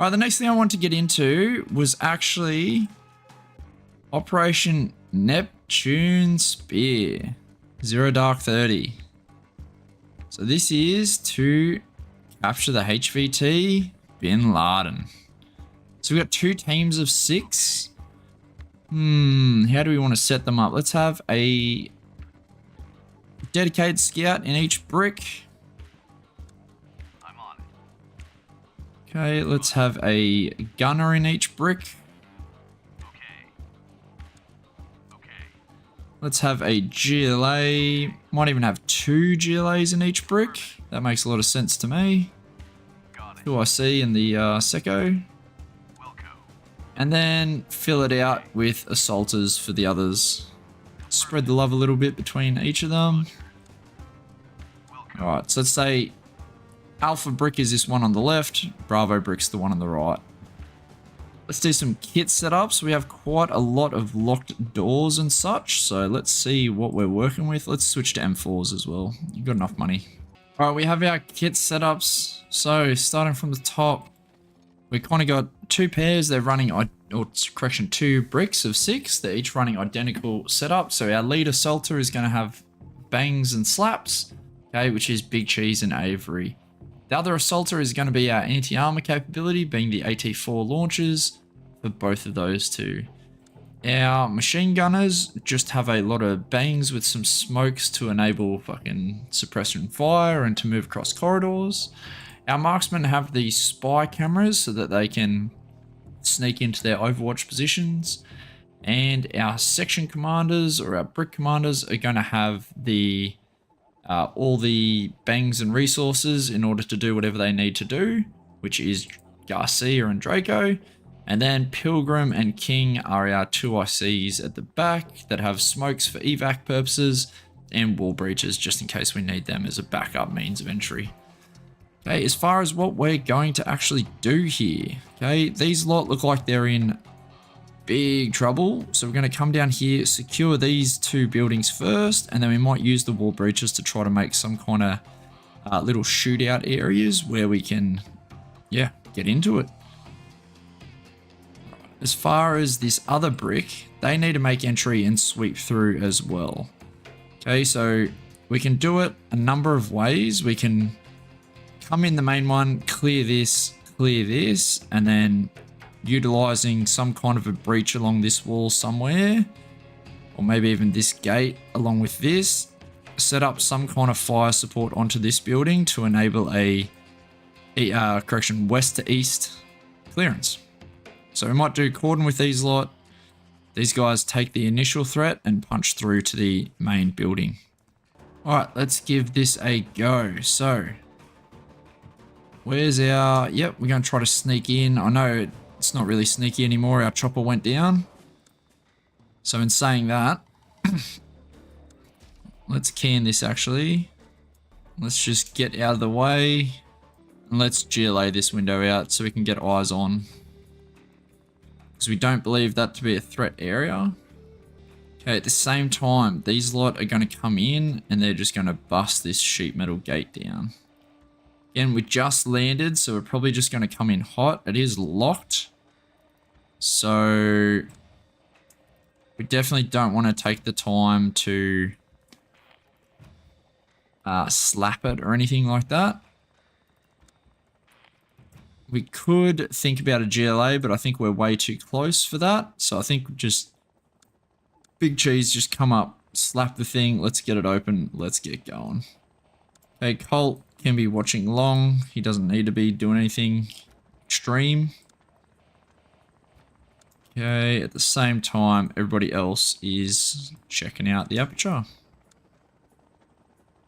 All right, the next thing I want to get into was actually Operation Neptune Spear. Zero Dark 30. So this is to capture the HVT bin Laden. So we've got 2 teams of 6. How do we want to set them up? Let's have a dedicated scout in each brick. I'm on it. Okay, let's have a gunner in each brick. Let's have a GLA. Might even have 2 GLAs in each brick. That makes a lot of sense to me. 2 IC in the Seco. And then fill it out with assaulters for the others. Spread the love a little bit between each of them. Alright, so let's say Alpha brick is this one on the left. Bravo brick's the one on the right. Let's do some kit setups. We have quite a lot of locked doors and such, so let's see what we're working with. Let's switch to M4s as well. You've got enough money. All right, we have our kit setups. So starting from the top, we kind of got 2 pairs. They're running, or correction, 2 bricks of 6. They're each running identical setup. So our lead assaulter is going to have bangs and slaps, okay, which is Big Cheese and Avery. The other assaulter is going to be our anti-armor capability, being the AT4 launchers for both of those 2. Our machine gunners just have a lot of bangs with some smokes to enable fucking suppression fire and to move across corridors. Our marksmen have the spy cameras so that they can sneak into their overwatch positions. And our section commanders or our brick commanders are going to have the all the bangs and resources in order to do whatever they need to do, which is Garcia and Draco. And then Pilgrim and King are our 2 ICs at the back that have smokes for evac purposes and wall breaches just in case we need them as a backup means of entry. Okay, as far as what we're going to actually do here, okay, these lot look like they're in big trouble. So we're going to come down here, secure these 2 buildings first, and then we might use the wall breaches to try to make some kind of little shootout areas where we can, yeah, get into it. As far as this other brick, they need to make entry and sweep through as well. Okay, so we can do it a number of ways. We can come in the main one, clear this, and then utilizing some kind of a breach along this wall somewhere, or maybe even this gate along with this, set up some kind of fire support onto this building to enable a west to east clearance. So we might do cordon with these lot. These guys take the initial threat and punch through to the main building. All right, let's give this a go. So where's our, yep, we're going to try to sneak in. I know it's not really sneaky anymore. Our chopper went down. So in saying that, let's can this actually. Let's just get out of the way and let's GLA this window out so we can get eyes on. Because we don't believe that to be a threat area. Okay, at the same time, these lot are going to come in and they're just going to bust this sheet metal gate down. Again, we just landed, so we're probably just going to come in hot. It is locked. So we definitely don't want to take the time to slap it or anything like that. We could think about a GLA, but I think we're way too close for that. So I think just Big Cheese, just come up, slap the thing. Let's get it open. Let's get going. Okay, Colt can be watching long. He doesn't need to be doing anything extreme. Okay, at the same time, everybody else is checking out the aperture.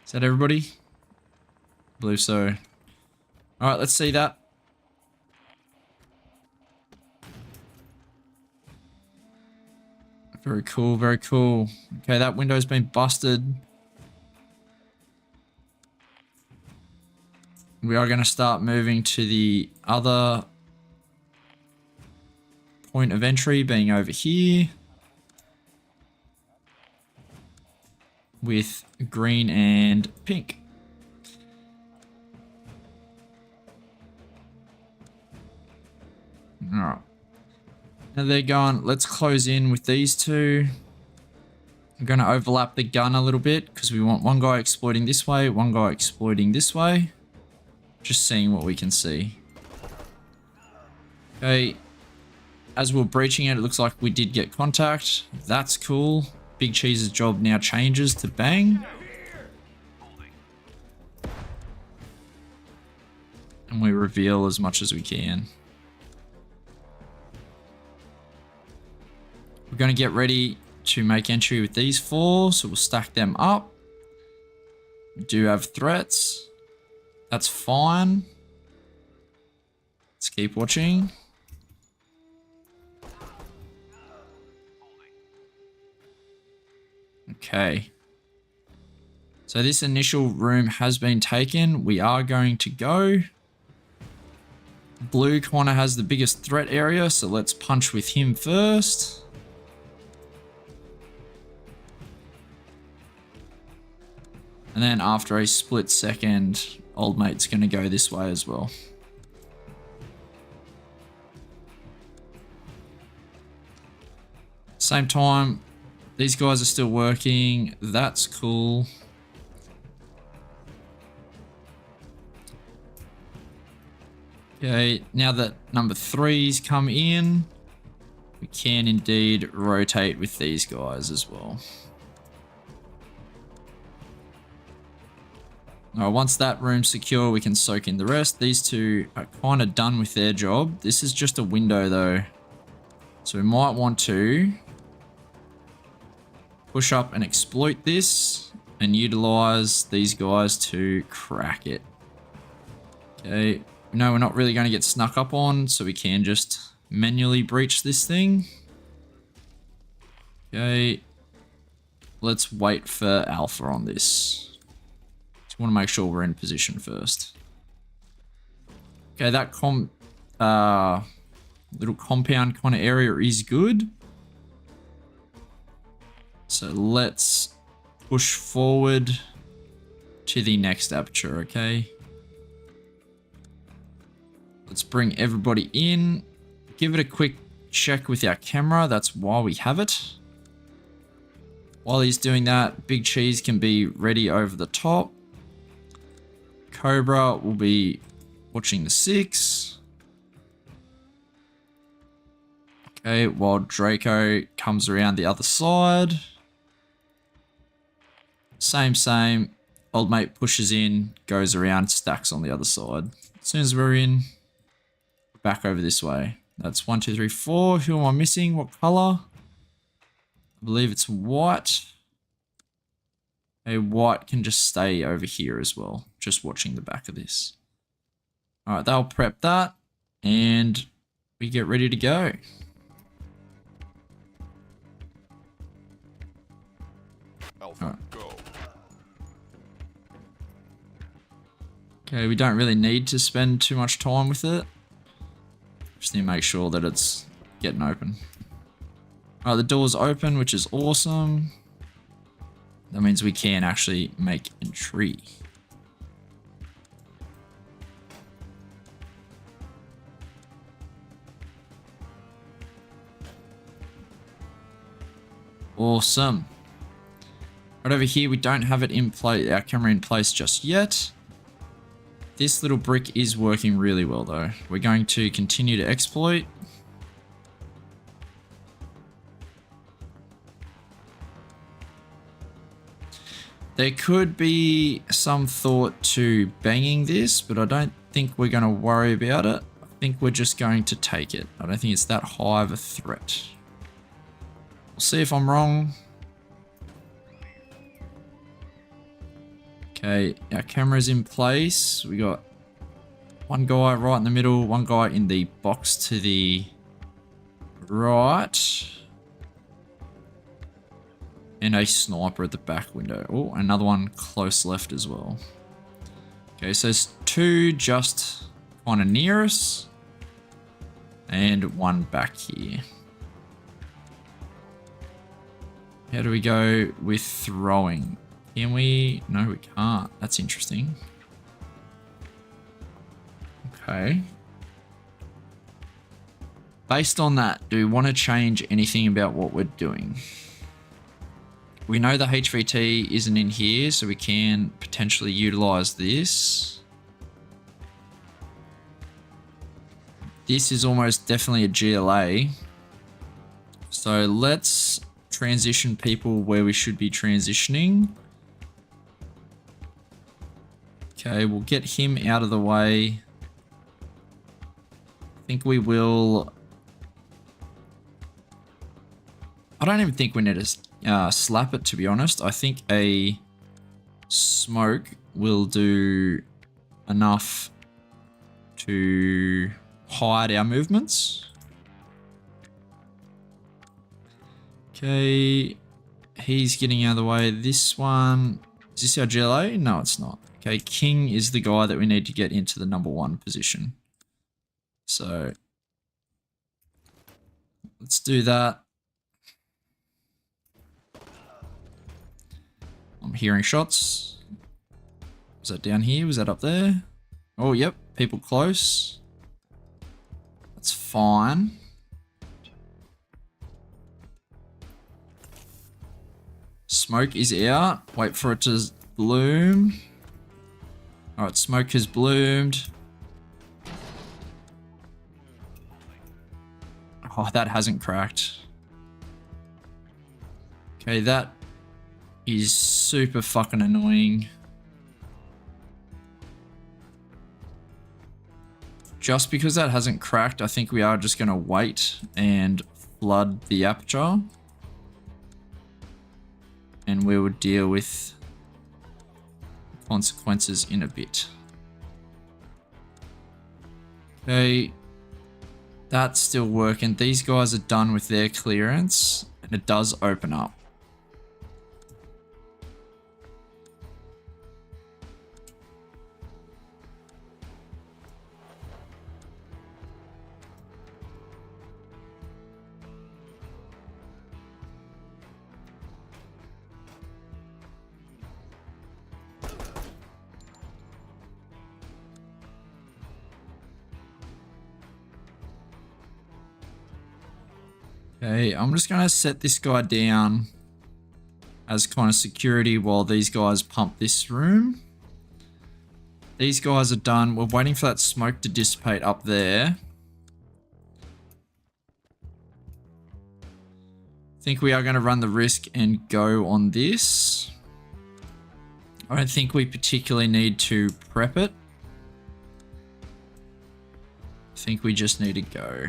Is that everybody? I believe so. All right, let's see that. Very cool, very cool. Okay, that window's been busted. We are going to start moving to the other point of entry, being over here. With green and pink. Alright. Now they're going, let's close in with these two. I'm going to overlap the gun a little bit because we want one guy exploiting this way, one guy exploiting this way. Just seeing what we can see. Okay. As we're breaching it, it looks like we did get contact. That's cool. Big Cheese's job now changes to bang. And we reveal as much as we can. We're going to get ready to make entry with these four, so we'll stack them up. We do have threats. That's fine. Let's keep watching. Okay. So this initial room has been taken. We are going to go. Blue corner has the biggest threat area, so let's punch with him first. And then after a split second, old mate's going to go this way as well. Same time, these guys are still working. That's cool. Okay, now that number 3's come in, we can indeed rotate with these guys as well. Alright, once that room's secure, we can soak in the rest. These two are kind of done with their job. This is just a window though. So we might want to push up and exploit this and utilize these guys to crack it. Okay, no, we're not really going to get snuck up on, so we can just manually breach this thing. Okay, let's wait for alpha on this. Just want to make sure we're in position first. Okay, that little compound kind of area is good. So let's push forward to the next aperture, okay? Let's bring everybody in. Give it a quick check with our camera. That's why we have it. While he's doing that, Big Cheese can be ready over the top. Cobra will be watching the 6. Okay, while Draco comes around the other side. Same. Old mate pushes in, goes around, stacks on the other side. As soon as we're in, back over this way. That's 1, 2, 3, 4. Who am I missing? What color? I believe it's white. A white can just stay over here as well. Just watching the back of this. Alright, they'll prep that. And we get ready to go. Alpha, Alright. go. Okay, we don't really need to spend too much time with it. Just need to make sure that it's getting open. Alright, the door's open, which is awesome. That means we can actually make entry. Awesome. Right over here, we don't have it in place, our camera in place just yet. This little brick is working really well though. We're going to continue to exploit. There could be some thought to banging this, but I don't think we're going to worry about it. I think we're just going to take it. I don't think it's that high of a threat. We'll see if I'm wrong. Okay, our camera's in place. We got one guy right in the middle, one guy in the box to the right. And a sniper at the back window. Oh, another one close left as well. Okay, so there's 2 just kind of near us. And 1 back here. How do we go with throwing? Can we? No, we can't. That's interesting. Okay. based on that, do we want to change anything about what we're doing? We know the HVT isn't in here, so we can potentially utilize this. This is almost definitely a GLA. So let's transition people where we should be transitioning. Okay, we'll get him out of the way. I think we will... I don't even think we need to slap it, to be honest. I think a smoke will do enough to hide our movements. Okay, he's getting out of the way. This one, is this our GLA? No, it's not. Okay, King is the guy that we need to get into the number 1 position. So let's do that. I'm hearing shots. Was that down here? Was that up there? Oh, yep. People close. That's fine. Smoke is out. Wait for it to bloom. Alright, smoke has bloomed. Oh, that hasn't cracked. Okay, that is super fucking annoying. Just because that hasn't cracked, I think we are just going to wait and flood the aperture. And we will deal with consequences in a bit. Okay. That's still working. These guys are done with their clearance. And it does open up. Okay, I'm just going to set this guy down as kind of security while these guys pump this room. These guys are done. We're waiting for that smoke to dissipate up there. I think we are going to run the risk and go on this. I don't think we particularly need to prep it. I think we just need to go.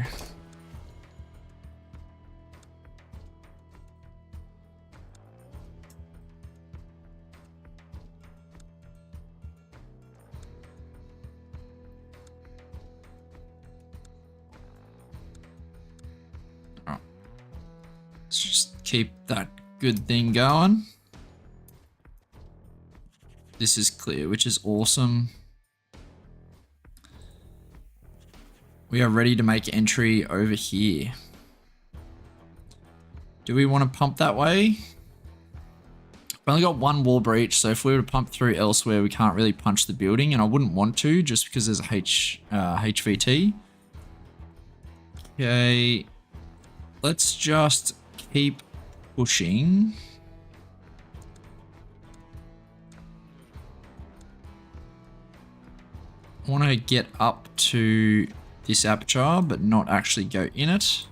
Let's just keep that good thing going. This is clear, which is awesome. We are ready to make entry over here. Do we want to pump that way? We've only got 1 wall breach, so if we were to pump through elsewhere, we can't really punch the building, and I wouldn't want to just because there's a HVT. Okay, let's just keep pushing. I want to get up to this aperture, but not actually go in it.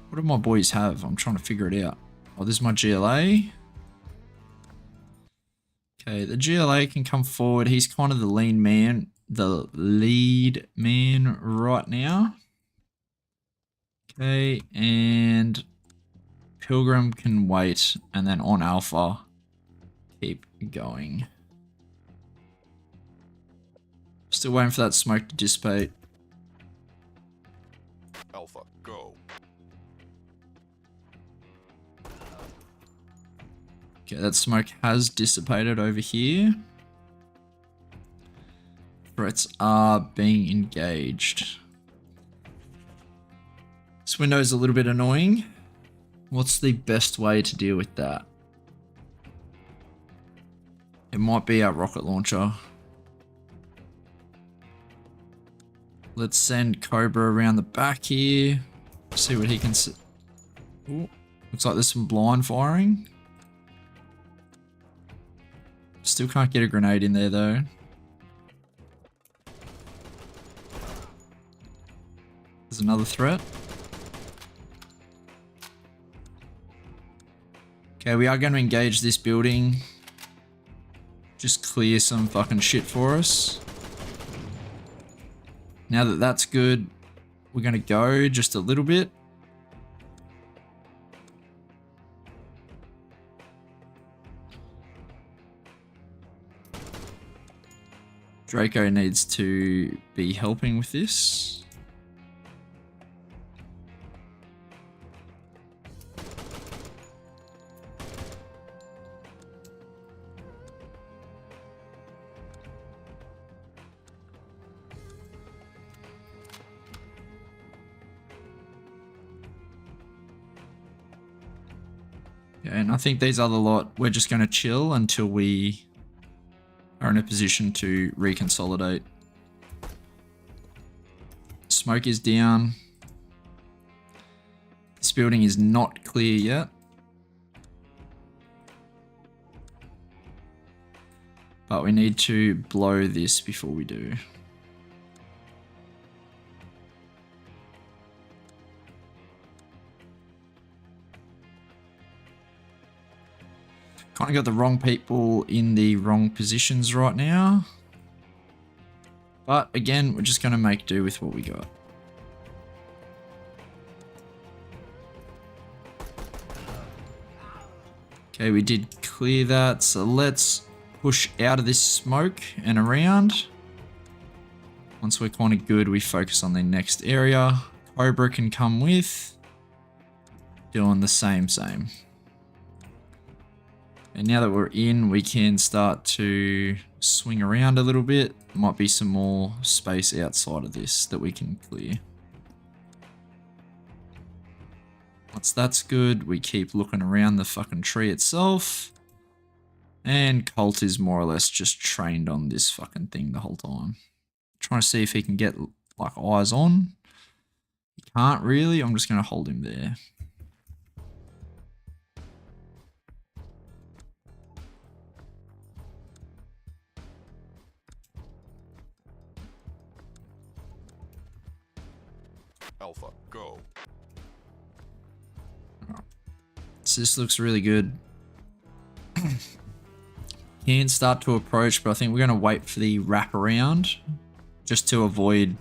What do my boys have? I'm trying to figure it out. Oh, this is my GLA. Okay, the GLA can come forward. He's kind of the lead man right now. Okay, and Pilgrim can wait, and then on Alpha, keep going. Still waiting for that smoke to dissipate. Alpha, go. Okay, that smoke has dissipated over here. Threats are being engaged. This window is a little bit annoying. What's the best way to deal with that? It might be our rocket launcher. Let's send Cobra around the back here. See what he can see. Ooh, looks like there's some blind firing. Still can't get a grenade in there though. There's another threat. Okay, we are going to engage this building. Just clear some fucking shit for us. Now that that's good, we're going to go just a little bit. Draco needs to be helping with this. Yeah, and I think these other lot, we're just going to chill until we are in a position to reconsolidate. Smoke is down. This building is not clear yet. But we need to blow this before we do. Kind of got the wrong people in the wrong positions right now. But again, we're just going to make do with what we got. Okay, we did clear that. So let's push out of this smoke and around. Once we're kind of good, we focus on the next area. Cobra can come with. Doing the same. And now that we're in, we can start to swing around a little bit. Might be some more space outside of this that we can clear. Once that's good, we keep looking around the fucking tree itself. And Colt is more or less just trained on this fucking thing the whole time. Trying to see if he can get like eyes on. He can't really. I'm just going to hold him there. Alpha, go. So this looks really good. Can start to approach, but I think we're going to wait for the wraparound just to avoid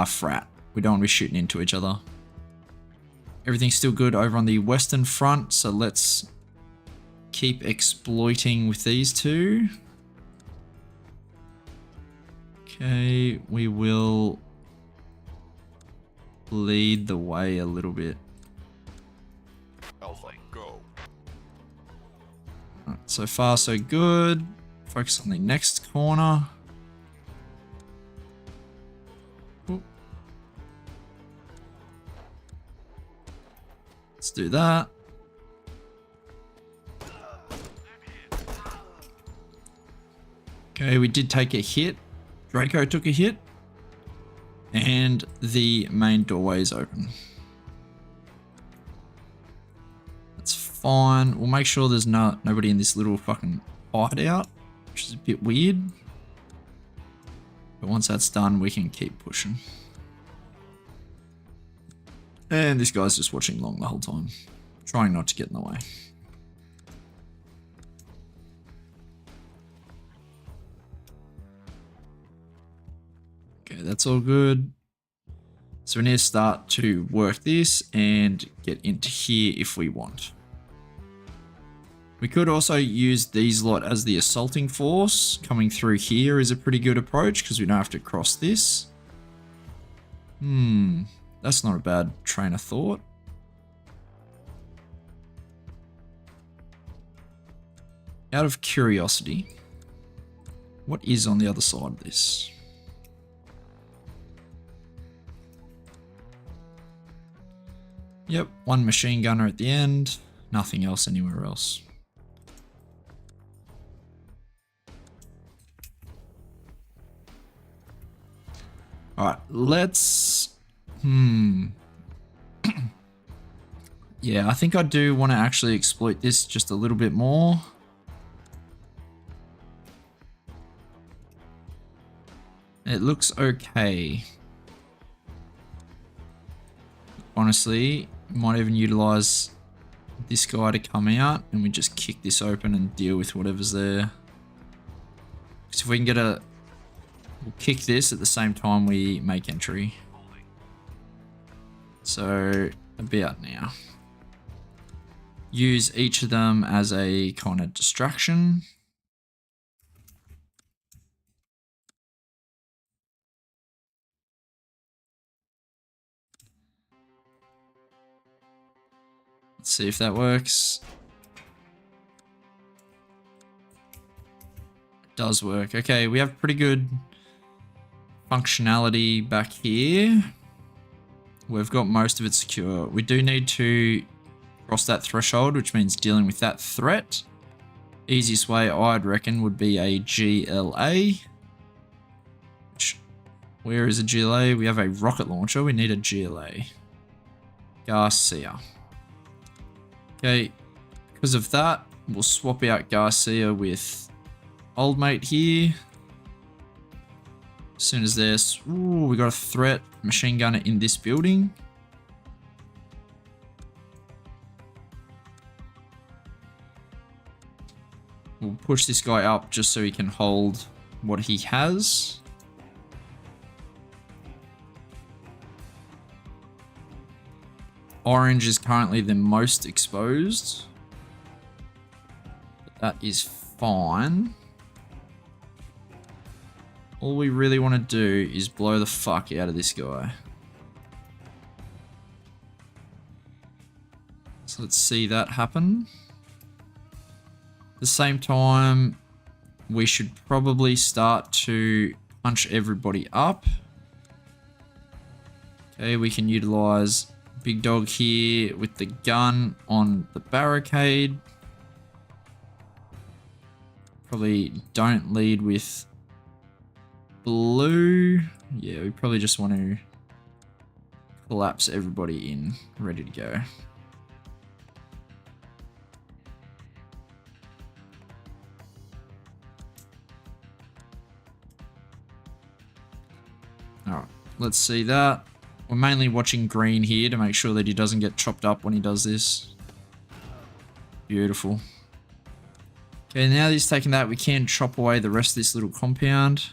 frat. We don't want to be shooting into each other. Everything's still good over on the western front, so let's keep exploiting with these two. Okay, we will lead the way a little bit. Alpha, go. Right, so far so good. Focus on the next corner. Oop. Let's do that. Okay, we did take a hit. Draco took a hit. And the main doorway is open. That's fine. We'll make sure there's nobody in this little fucking hideout, which is a bit weird. But once that's done, we can keep pushing. And this guy's just watching long the whole time, trying not to get in the way. Okay, that's all good. So we need to start to work this and get into here if we want. We could also use these lot as the assaulting force. Coming through here is a pretty good approach because we don't have to cross this. That's not a bad train of thought. Out of curiosity, what is on the other side of this? Yep, one machine gunner at the end, nothing else anywhere else. Alright, let's... Yeah, I think I do want to actually exploit this just a little bit more. It looks okay. Honestly, might even utilize this guy to come out and we just kick this open and deal with whatever's there. Because if we can get a... We'll kick this at the same time we make entry. So, about now. Use each of them as a kind of distraction. Let's see if that works. It does work. Okay, we have pretty good functionality back here. We've got most of it secure. We do need to cross that threshold, which means dealing with that threat. Easiest way I'd reckon would be a GLA. Where is a GLA? We have a rocket launcher. We need a GLA. Garcia. Okay, because of that, we'll swap out Garcia with old mate here. As soon as there's... Ooh, we got a threat machine gunner in this building. We'll push this guy up just so he can hold what he has. Orange is currently the most exposed. But that is fine. All we really want to do is blow the fuck out of this guy. So let's see that happen. At the same time, we should probably start to punch everybody up. Okay, we can utilize Big Dog here with the gun on the barricade. Probably don't lead with blue. Yeah, we probably just want to collapse everybody in, ready to go. Alright, let's see that. We're mainly watching green here to make sure that he doesn't get chopped up when he does this. Beautiful. Okay, now that he's taken that, we can chop away the rest of this little compound.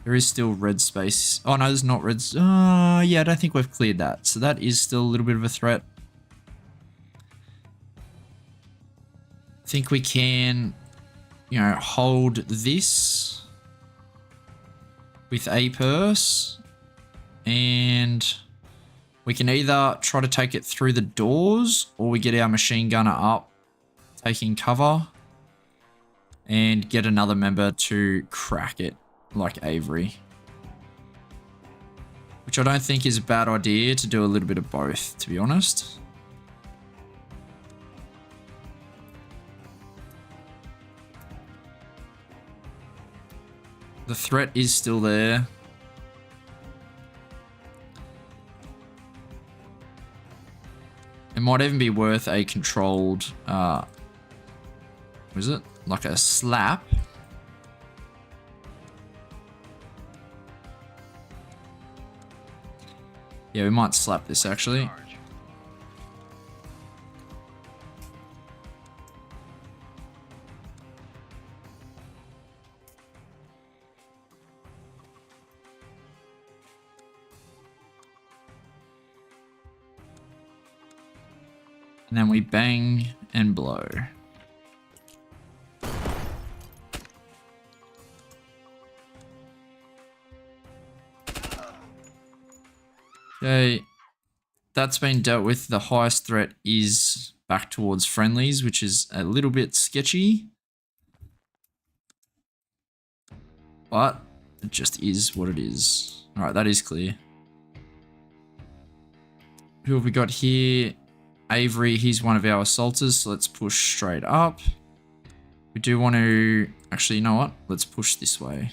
There is still red space. Oh no, there's not red. Yeah, I don't think we've cleared that. So that is still a little bit of a threat. I think we can, you know, hold this with a purse. And we can either try to take it through the doors or we get our machine gunner up, taking cover, and get another member to crack it. Like Avery. Which I don't think is a bad idea to do a little bit of both, to be honest. The threat is still there. It might even be worth a controlled, what is it? Like a slap. Yeah, we might slap this actually. And then we bang and blow. Okay, that's been dealt with. The highest threat is back towards friendlies, which is a little bit sketchy. But it just is what it is. Alright, that is clear. Who have we got here? Avery, he's one of our assaulters, so let's push straight up. We do want to... Actually, you know what? Let's push this way.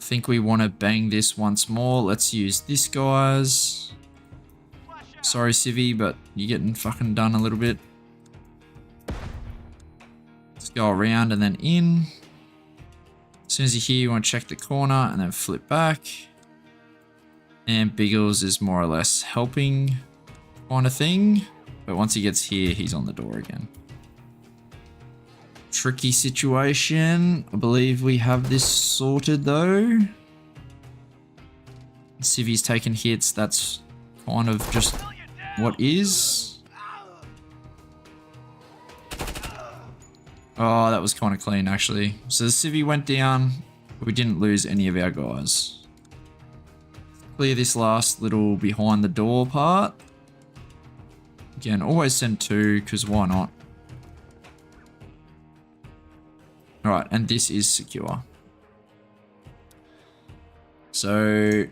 think we want to bang this once more. Let's use this, guys. Sorry, Civvy, but you're getting fucking done a little bit. Let's go around and then in. As soon as you're here, you want to check the corner and then flip back. And Biggles is more or less helping kind of thing. But once he gets here, he's on the door again. Tricky situation. I believe we have this sorted though. Civvy's taking hits. That's kind of just what is. Oh, that was kind of clean actually. So the Civvy went down. We didn't lose any of our guys. Clear this last little behind the door part. Again, always send 2 because why not? Alright, and this is secure. So,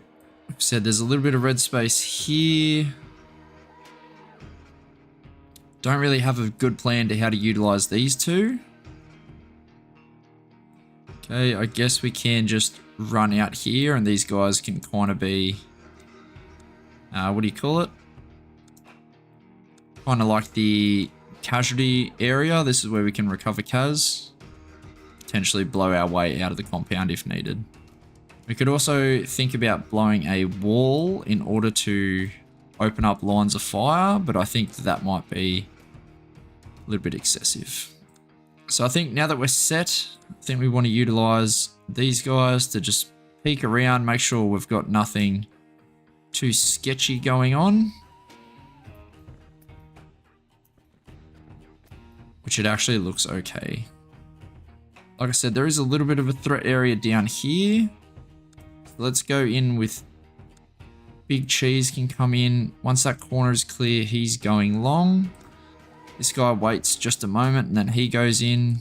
like I said, there's a little bit of red space here. Don't really have a good plan to how to utilize these two. Okay, I guess we can just run out here and these guys can kind of be, what do you call it? Kind of like the casualty area. This is where we can recover Kaz. Potentially blow our way out of the compound if needed. We could also think about blowing a wall in order to open up lines of fire, but I think that might be a little bit excessive. So I think now that we're set, I think we want to utilize these guys to just peek around, make sure we've got nothing too sketchy going on. Which it actually looks okay. Like I said, there is a little bit of a threat area down here. So let's go in with Big Cheese can come in. Once that corner is clear, he's going long. This guy waits just a moment and then he goes in,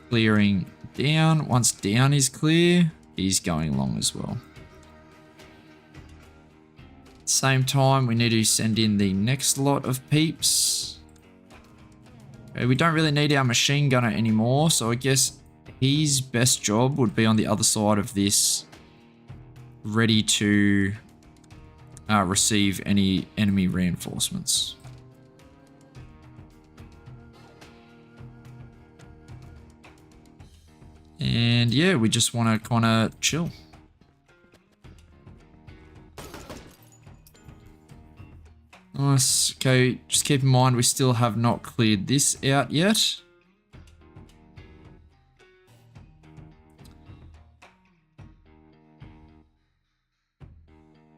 clearing down. Once down is clear, he's going long as well. Same time, we need to send in the next lot of peeps. Okay, we don't really need our machine gunner anymore, so I guess his best job would be on the other side of this, ready to receive any enemy reinforcements. And yeah, we just want to kind of chill. Nice. Okay, just keep in mind we still have not cleared this out yet.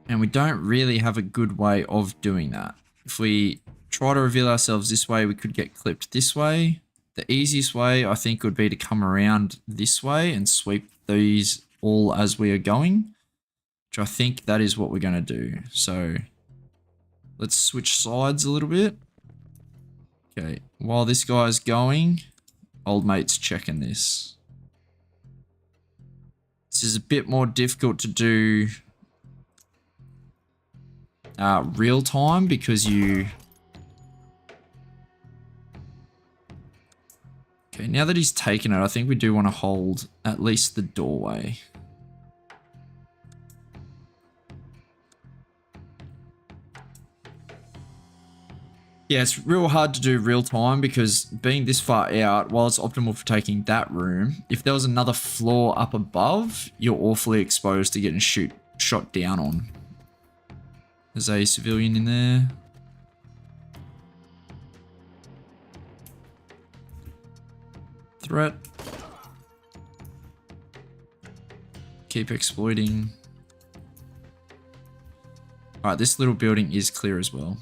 And we don't really have a good way of doing that. If we try to reveal ourselves this way, we could get clipped this way. The easiest way, I think, would be to come around this way and sweep these all as we are going, which I think that is what we're going to do. So let's switch sides a little bit. Okay, while this guy's going, old mate's checking this. This is a bit more difficult to do real time because you... Okay, now that he's taken it, I think we do want to hold at least the doorway. Yeah, it's real hard to do real time because being this far out, while it's optimal for taking that room, if there was another floor up above, you're awfully exposed to getting shot down on. There's a civilian in there. Threat. Keep exploiting. Alright, this little building is clear as well.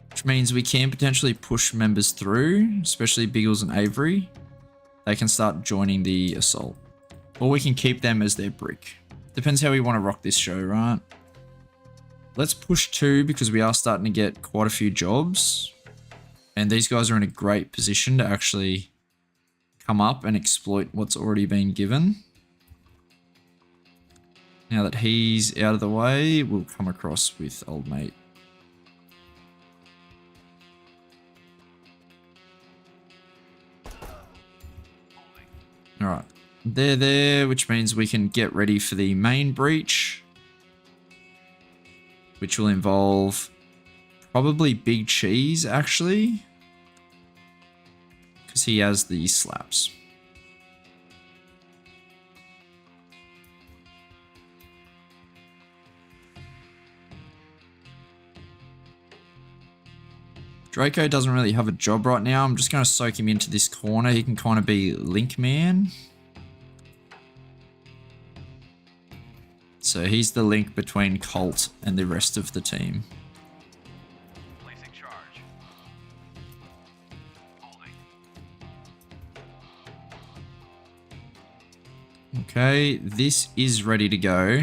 Which means we can potentially push members through, especially Biggles and Avery. They can start joining the assault. Or we can keep them as their brick. Depends how we want to rock this show, right? Let's push 2 because we are starting to get quite a few jobs. And these guys are in a great position to actually come up and exploit what's already been given. Now that he's out of the way, we'll come across with old mate. Alright. they're there, which means we can get ready for the main breach, which will involve probably Big Cheese, actually, because he has the slaps. Draco doesn't really have a job right now. I'm just going to soak him into this corner. He can kind of be link man. So he's the link between Colt and the rest of the team. Placing charge. Holding. Okay, this is ready to go.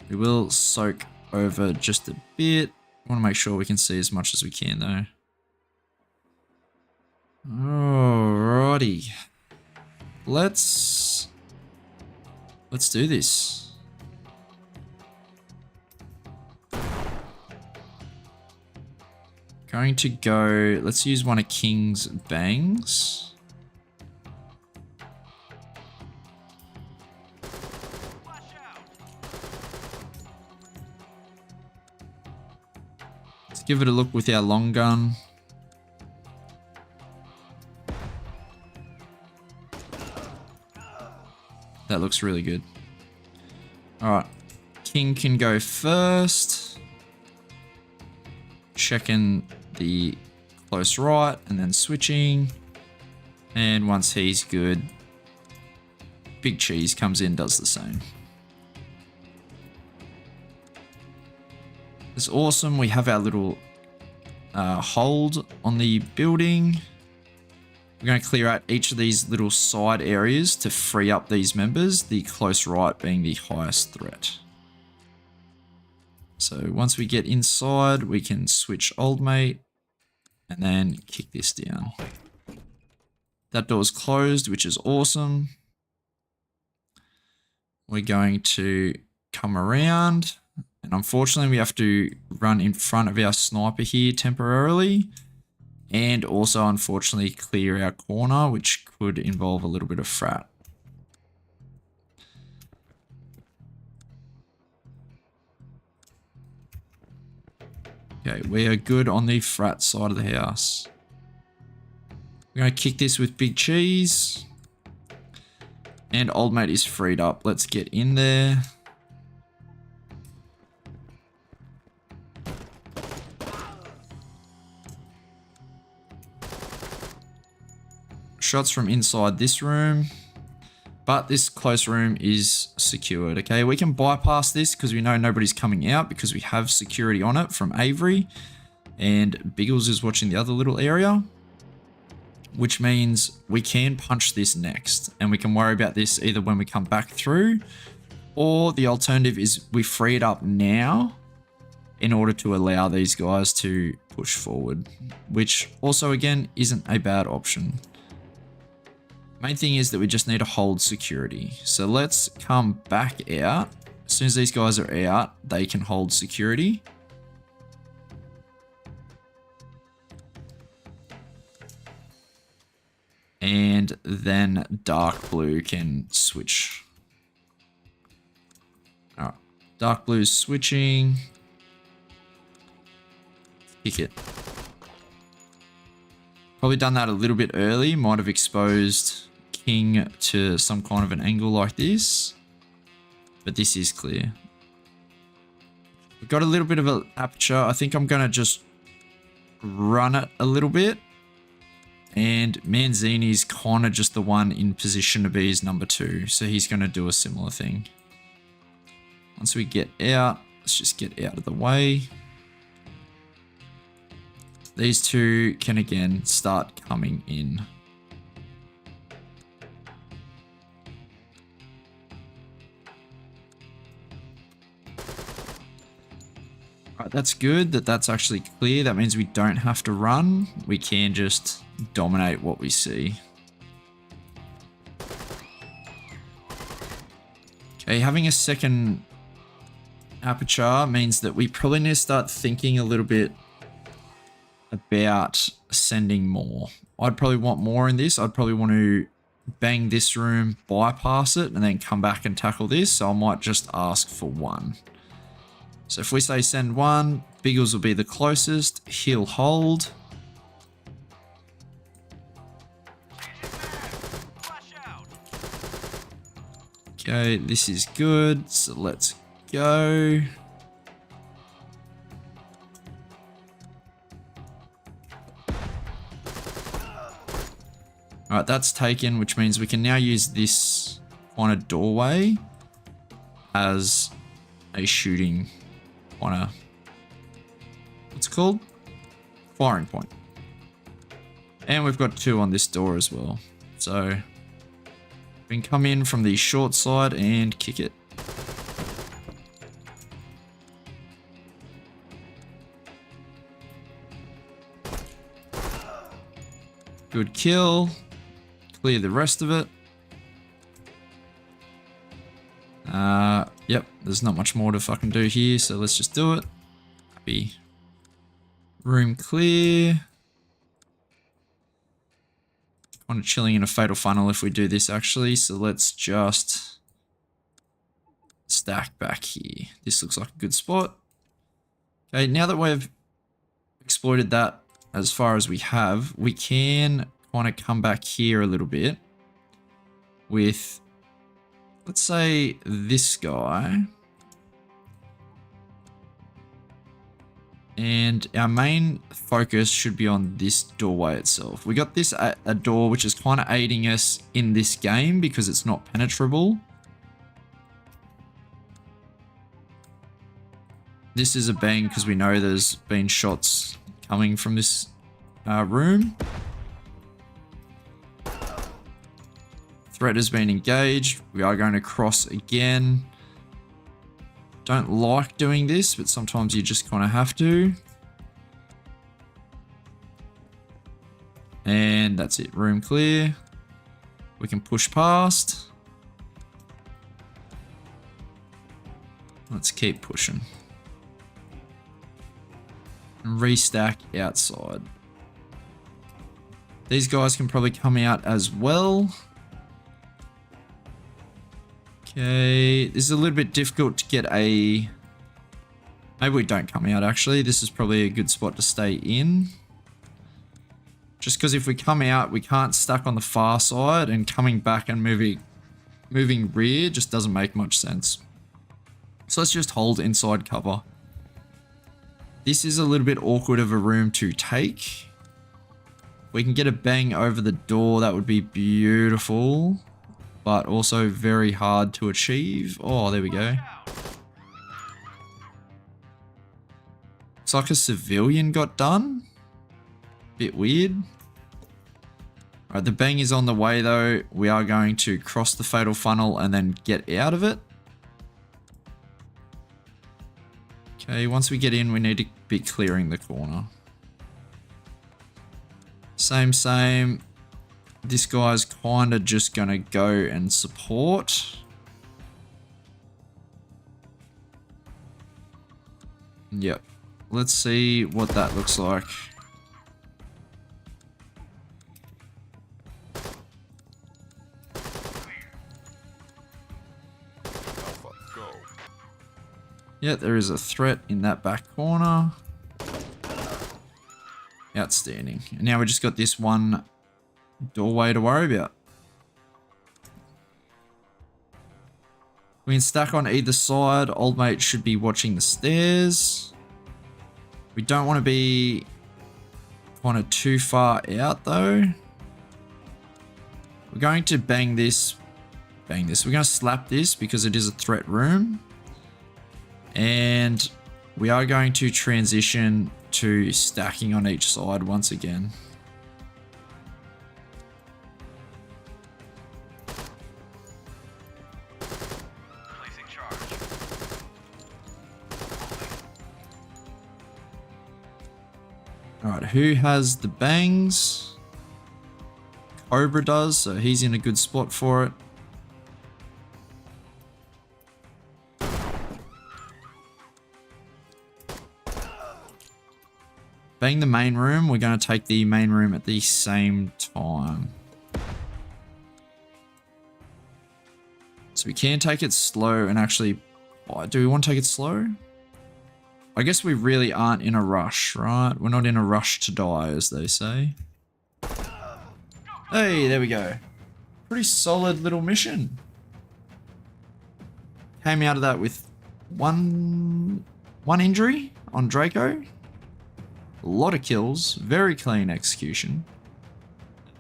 We will soak over just a bit. I want to make sure we can see as much as we can though. Alrighty. Let's do this. Going to go, let's use one of King's bangs. Let's give it a look with our long gun. That looks really good. Alright. King can go first. Checking the close right and then switching. And once he's good, Big Cheese comes in, does the same. It's awesome. We have our little hold on the building. We're going to clear out each of these little side areas to free up these members, the close right being the highest threat. So once we get inside, we can switch old mate and then kick this down. That door's closed, which is awesome. We're going to come around, and unfortunately we have to run in front of our sniper here temporarily. And also, unfortunately, clear our corner, which could involve a little bit of frat. Okay, we are good on the frat side of the house. We're going to kick this with Big Cheese. And old mate is freed up. Let's get in there. Shots from inside this room, but this close room is secured. Okay, we can bypass this because we know nobody's coming out because we have security on it from Avery, and Biggles is watching the other little area, which means we can punch this next and we can worry about this either when we come back through, or the alternative is we free it up now in order to allow these guys to push forward, which also again isn't a bad option. Main thing is that we just need to hold security. So let's come back out. As soon as these guys are out, they can hold security. And then dark blue can switch. Alright, dark blue's switching. Kick it. Probably done that a little bit early. Might have exposed King to some kind of an angle like this, but this is clear. We've got a little bit of an aperture. I think I'm going to just run it a little bit, and Manzini's kind of just the one in position to be his number 2, so he's going to do a similar thing. Once we get out, let's just get out of the way. These two can again start coming in. Right, that's good that that's actually clear. That means we don't have to run. We can just dominate what we see. Okay, having a second aperture means that we probably need to start thinking a little bit about sending more. I'd probably want more in this. I'd probably want to bang this room, bypass it, and then come back and tackle this. So I might just ask for one. So if we say send one, Biggles will be the closest. He'll hold. Okay, this is good. So let's go. Alright, that's taken, which means we can now use this kind of doorway as a shooting kind of, what's it called? Firing point. And we've got 2 on this door as well. So we can come in from the short side and kick it. Good kill. Clear the rest of it. Yep, there's not much more to fucking do here, so let's just do it. Happy. Room clear. Kind of chilling in a fatal funnel if we do this actually, so let's just stack back here. This looks like a good spot. Okay, now that we've exploited that as far as we have, we can kind of come back here a little bit with, let's say, this guy. And our main focus should be on this doorway itself. We got this at a door which is kind of aiding us in this game because it's not penetrable. This is a bang because we know there's been shots coming from this room. Threat has been engaged. We are going to cross again. Don't like doing this, but sometimes you just kind of have to. And that's it. Room clear. We can push past. Let's keep pushing. And restack outside. These guys can probably come out as well. Okay, this is a little bit difficult to get a... Maybe we don't come out actually. This is probably a good spot to stay in. Just because if we come out, we can't stack on the far side, and coming back and moving rear just doesn't make much sense. So let's just hold inside cover. This is a little bit awkward of a room to take. We can get a bang over the door, that would be beautiful. But also very hard to achieve. Oh, there we go. Looks like a civilian got done. Bit weird. Alright, the bang is on the way though. We are going to cross the fatal funnel and then get out of it. Okay, once we get in, we need to be clearing the corner. Same. This guy's kind of just going to go and support. Yep. Let's see what that looks like. Alpha, go. Yeah, there is a threat in that back corner. Outstanding. And now we just got this one doorway to worry about. We can stack on either side. Old mate should be watching the stairs. We don't want to be kind of too far out though. We're going to bang this. We're going to slap this because it is a threat room. And we are going to transition to stacking on each side once again. Alright, who has the bangs? Cobra does, so he's in a good spot for it. Bang the main room. We're going to take the main room at the same time. So we can take it slow and actually... Oh, do we want to take it slow? I guess we really aren't in a rush, right? We're not in a rush to die, as they say. Hey, there we go. Pretty solid little mission. Came out of that with one injury on Draco. A lot of kills. Very clean execution.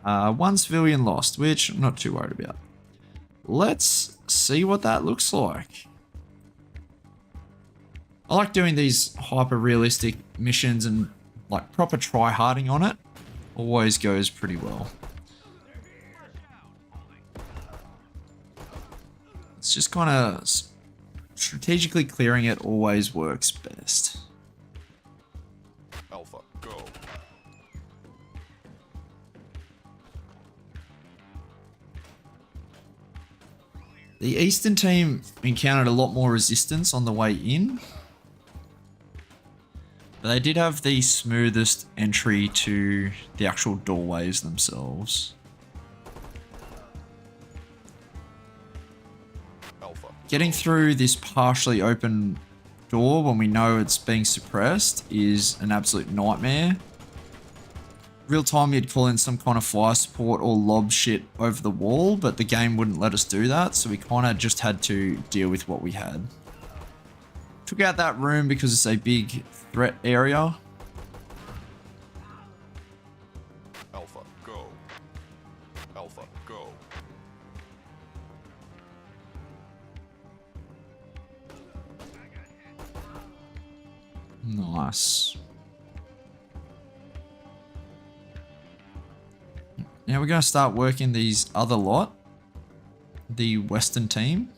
One civilian lost, which I'm not too worried about. Let's see what that looks like. I like doing these hyper-realistic missions and like proper try-harding on it. Always goes pretty well. It's just kind of strategically clearing it always works best. Alpha, go. The Eastern team encountered a lot more resistance on the way in. But they did have the smoothest entry to the actual doorways themselves. Alpha. Getting through this partially open door when we know it's being suppressed is an absolute nightmare. Real time you'd call in some kind of fire support or lob shit over the wall, but the game wouldn't let us do that, so we kind of just had to deal with what we had. Took out that room because it's a big threat area. Alpha, go. Alpha, go. Nice. Now we're going to start working these other lot. The Western team.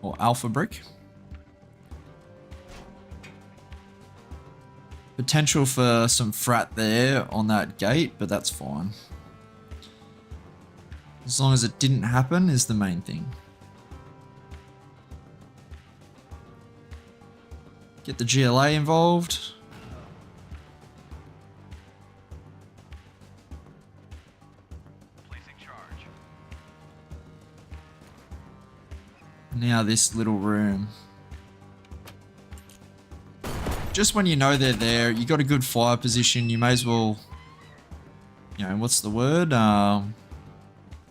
Or Alpha Brick. Potential for some frat there on that gate, but that's fine. As long as it didn't happen is the main thing. Get the GLA involved. Placing charge. Now this little room. Just when you know they're there, you got a good fire position, you may as well, you know, what's the word?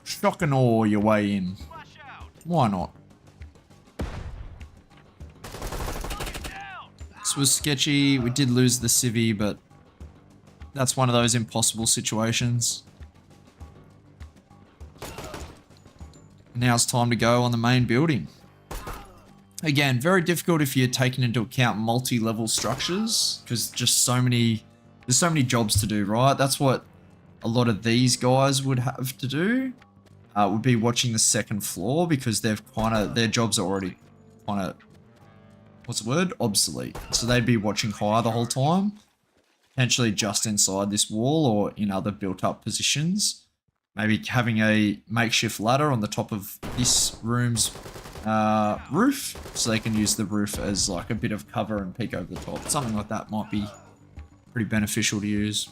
Shock and awe your way in. Flash out. Why not? Down. This was sketchy. We did lose the civvy, but that's one of those impossible situations. Now it's time to go on the main building. Again, very difficult if you're taking into account multi-level structures, because just there's so many jobs to do, right? That's what a lot of these guys would have to do. Would be watching the second floor, because their jobs are already kind of, what's the word? Obsolete. So they'd be watching higher the whole time, potentially just inside this wall or in other built-up positions. Maybe having a makeshift ladder on the top of this room's roof, so they can use the roof as like a bit of cover and peek over the top. Something like that might be pretty beneficial to use.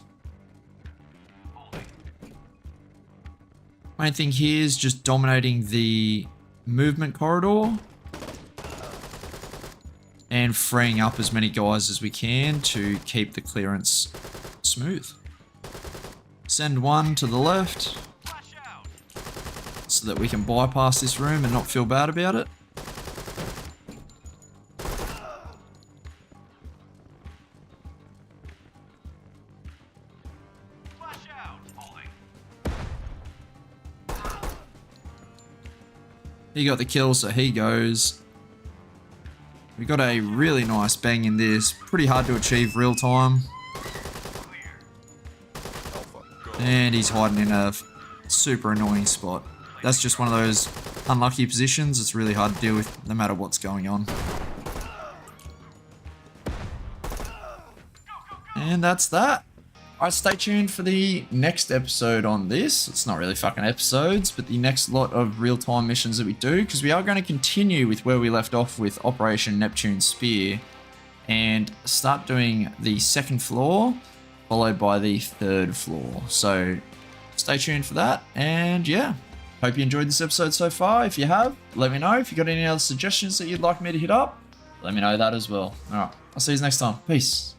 Main thing here is just dominating the movement corridor and freeing up as many guys as we can to keep the clearance smooth. Send one to the left Flash out. so that we can bypass this room and not feel bad about it. Flash out. Holding. He got the kill, so he goes. We got a really nice bang in this. Pretty hard to achieve real time. Clear. Alpha, go. And he's hiding in a super annoying spot. That's just one of those unlucky positions. It's really hard to deal with no matter what's going on. And that's that. Alright, stay tuned for the next episode on this. It's not really fucking episodes, but the next lot of real-time missions that we do, because we are going to continue with where we left off with Operation Neptune Spear and start doing the second floor, followed by the third floor. So stay tuned for that, and yeah, Hope you enjoyed this episode so far. If you have, let me know. If you got any other suggestions that you'd like me to hit up, let me know that as well. Alright, I'll see you next time. Peace.